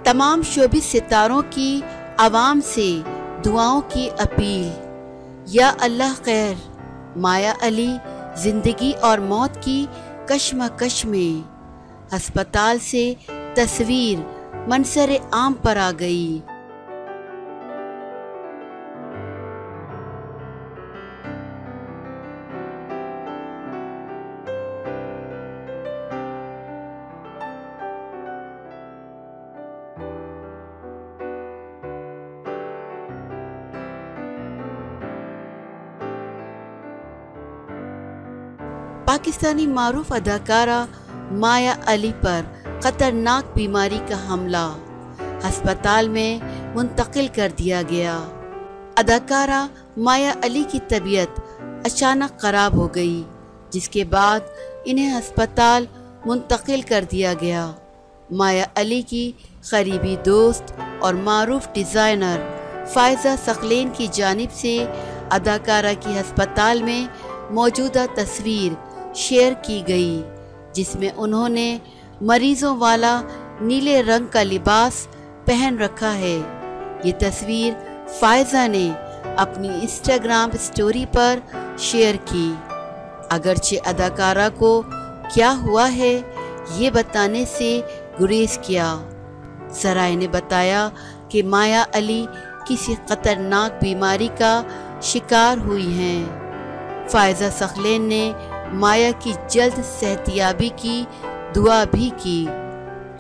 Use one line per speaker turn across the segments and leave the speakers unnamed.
तमाम शोबिस सितारों की आवाम से दुआओं की अपील। या अल्लाह खैर, माया अली जिंदगी और मौत की कश्मकश में। अस्पताल से तस्वीर मंसरे आम पर आ गई। पाकिस्तानी मारूफ अदाकारा माया अली पर खतरनाक बीमारी का हमला, अस्पताल में मुंतकिल कर दिया गया। अदाकारा माया अली की तबीयत अचानक खराब हो गई, जिसके बाद इन्हें अस्पताल मुंतकिल कर दिया गया। माया अली की करीबी दोस्त और मारूफ डिज़ाइनर फ़ायज़ा सकलैन की जानिब से अदाकारा की अस्पताल में मौजूदा तस्वीर शेयर की गई, जिसमें उन्होंने मरीजों वाला नीले रंग का लिबास पहन रखा है। ये तस्वीर फ़ायज़ा ने अपनी इंस्टाग्राम स्टोरी पर शेयर की। अगरचे अदाकारा को क्या हुआ है ये बताने से गुरेज किया। ज़राए ने बताया कि माया अली किसी खतरनाक बीमारी का शिकार हुई हैं। फ़ायज़ा सकलैन ने माया की जल्द सेहतियाबी की दुआ भी की।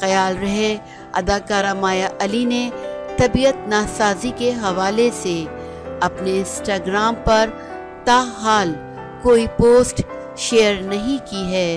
ख्याल रहे, अदाकारा माया अली ने तबीयत नासाजी के हवाले से अपने इंस्टाग्राम पर ताहाल कोई पोस्ट शेयर नहीं की है।